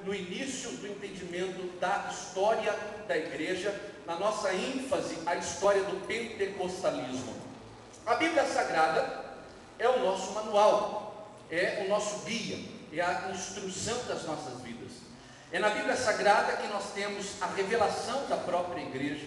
no início do entendimento da história da igreja, na nossa ênfase à história do pentecostalismo. A Bíblia Sagrada é o nosso manual, é o nosso guia, é a instrução das nossas vidas. É na Bíblia Sagrada que nós temos a revelação da própria igreja.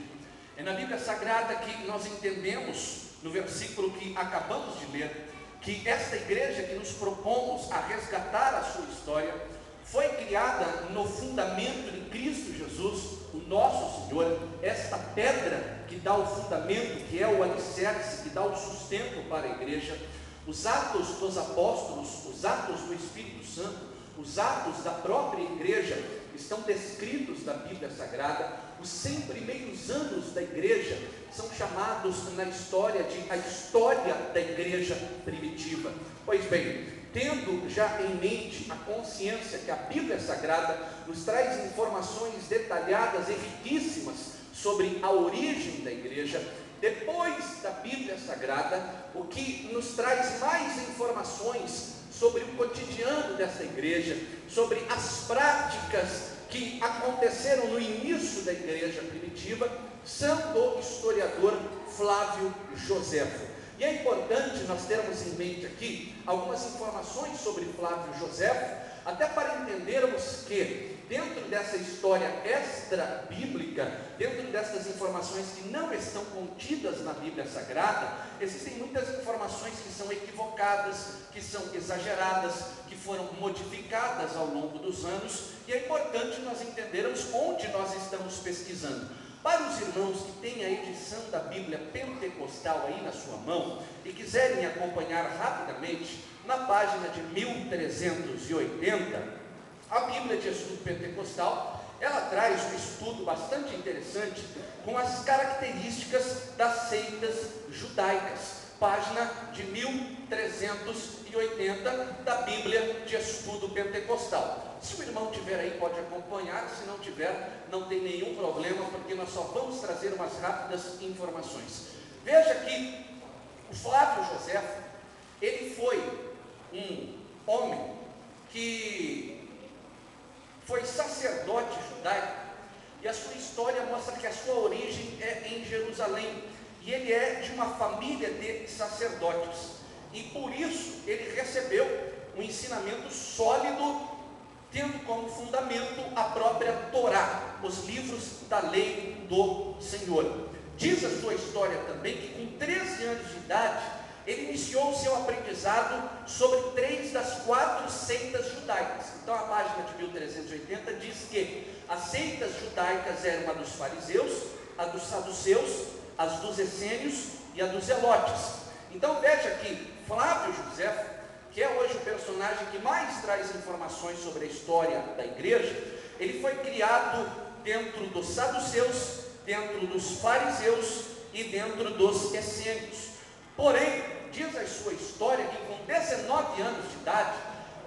É na Bíblia Sagrada que nós entendemos, no versículo que acabamos de ler, que esta igreja que nos propomos a resgatar a sua história, foi criada no fundamento de Cristo Jesus, o nosso Senhor, esta pedra que dá o fundamento, que é o alicerce, que dá o sustento para a igreja. Os atos dos apóstolos, os atos do Espírito Santo, os atos da própria igreja estão descritos na Bíblia Sagrada. Os 100 primeiros anos da igreja são chamados na história de a história da igreja primitiva. Pois bem, tendo já em mente a consciência que a Bíblia Sagrada nos traz informações detalhadas e riquíssimas sobre a origem da igreja, depois da Bíblia Sagrada, o que nos traz mais informações sobre o cotidiano dessa igreja, sobre as práticas que aconteceram no início da igreja primitiva, são do historiador Flávio Joséfo. E é importante nós termos em mente aqui algumas informações sobre Flávio Joséfo, até para entendermos que dentro dessa história extra-bíblica, dentro dessas informações que não estão contidas na Bíblia Sagrada, existem muitas informações que são equivocadas, que são exageradas, que foram modificadas ao longo dos anos, e é importante nós entendermos onde nós estamos pesquisando. Para os irmãos que têm a edição da Bíblia Pentecostal aí na sua mão e quiserem acompanhar rapidamente, na página de 1380, a Bíblia de Estudo Pentecostal, ela traz um estudo bastante interessante com as características das seitas judaicas. Página de 1380 da Bíblia de Estudo Pentecostal. Se o irmão tiver aí, pode acompanhar. Se não tiver, não tem nenhum problema, porque nós só vamos trazer umas rápidas informações. Veja que o Flávio Joséfo, ele foi um homem que foi sacerdote judaico, e a sua história mostra que a sua origem é em Jerusalém, e ele é de uma família de sacerdotes, e por isso ele recebeu um ensinamento sólido, tendo como fundamento a própria Torá, os livros da lei do Senhor. Diz a sua história também que com 13 anos de idade, ele iniciou o seu aprendizado sobre 3 das 4 seitas judaicas. Então a página de 1380 diz que as seitas judaicas eram a dos fariseus, a dos saduceus, as dos essênios e a dos zelotes. Então veja que Flávio Joséfo, que é hoje o personagem que mais traz informações sobre a história da igreja, ele foi criado dentro dos saduceus, dentro dos fariseus e dentro dos essênios. Porém, diz a sua história que com 19 anos de idade,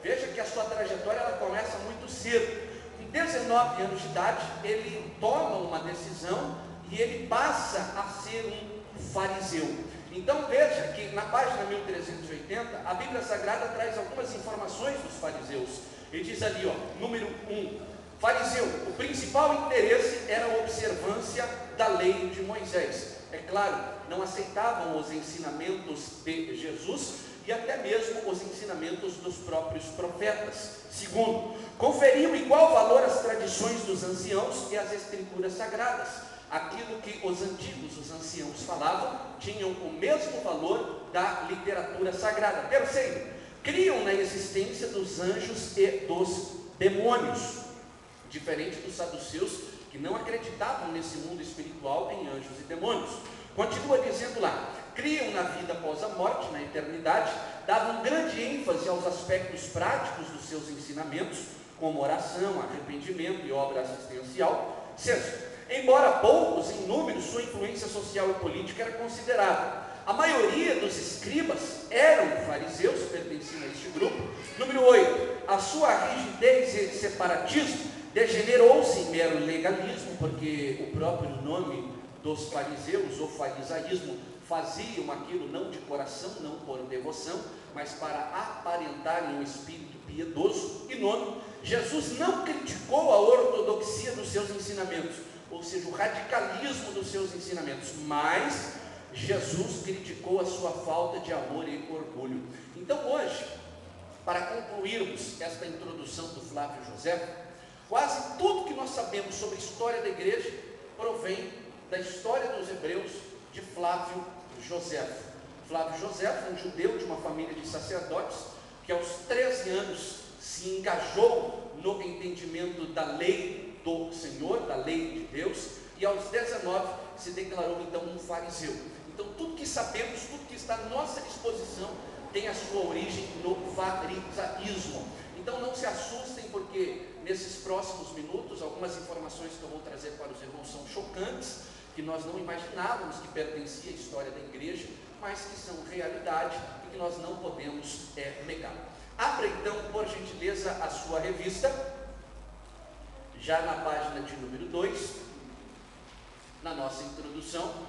veja que a sua trajetória ela começa muito cedo. Com 19 anos de idade, ele toma uma decisão e ele passa a ser um fariseu. Então veja que na página 1380, a Bíblia Sagrada traz algumas informações dos fariseus. Ele diz ali, número 1, fariseu, o principal interesse era a observância da lei de Moisés. É claro, não aceitavam os ensinamentos de Jesus e até mesmo os ensinamentos dos próprios profetas. Segundo, conferiam igual valor às tradições dos anciãos e às escrituras sagradas. Aquilo que os antigos, os anciãos falavam, tinham o mesmo valor da literatura sagrada. Terceiro, criam na existência dos anjos e dos demônios, diferente dos saduceus, que não acreditavam nesse mundo espiritual em anjos e demônios. Continua dizendo lá, criam na vida após a morte, na eternidade, davam grande ênfase aos aspectos práticos dos seus ensinamentos, como oração, arrependimento e obra assistencial. Sexto, embora poucos em número, sua influência social e política era considerável. A maioria dos escribas eram fariseus, pertenciam a este grupo. Número 8, a sua rigidez e separatismo degenerou-se em mero legalismo, porque o próprio nome dos fariseus, ou farisaísmo, faziam aquilo não de coração, não por devoção, mas para aparentarem um espírito piedoso. E nono, Jesus não criticou a ortodoxia dos seus ensinamentos, ou seja, o radicalismo dos seus ensinamentos, mas Jesus criticou a sua falta de amor e orgulho. Então hoje, para concluirmos esta introdução do Flávio José, quase tudo que nós sabemos sobre a história da igreja provém da história dos hebreus de Flávio José. Flávio José foi um judeu de uma família de sacerdotes que aos 13 anos se engajou no entendimento da lei do Senhor, da lei de Deus, e aos 19 se declarou então um fariseu. Então tudo que sabemos, tudo que está à nossa disposição tem a sua origem no farisaísmo. Então não se assustem, porque nesses próximos minutos algumas informações que eu vou trazer para os irmãos são chocantes, que nós não imaginávamos que pertencia à história da igreja, mas que são realidade e que nós não podemos negar. Abra então, por gentileza, a sua revista, já na página de número 2, na nossa introdução.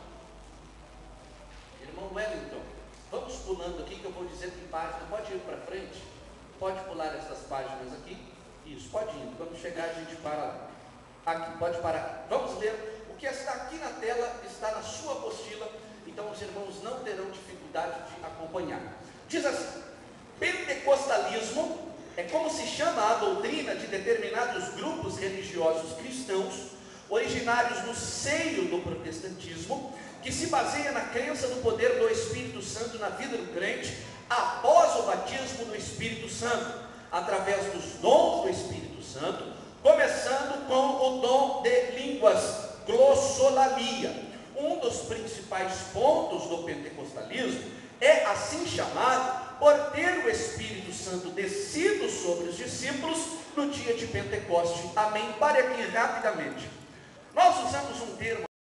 Irmão Wellington, vamos pulando aqui que eu vou dizer que página, pode ir para frente, pode pular essas páginas aqui, isso, pode ir, quando chegar a gente para lá. Aqui, pode parar, vamos ler, o que está aqui na tela está na sua apostila, então os irmãos não terão dificuldade de acompanhar. Diz assim: pentecostalismo é como se chama a doutrina de determinados grupos religiosos cristãos, originários no seio do protestantismo, que se baseia na crença no poder do Espírito Santo na vida do crente, após o batismo do Espírito Santo, através dos dons do Espírito Santo, começando com o dom de línguas, glossolalia. Um dos principais pontos do pentecostalismo é assim chamado por ter o Espírito Santo descido sobre os discípulos no dia de Pentecoste. Amém? Pare aqui rapidamente.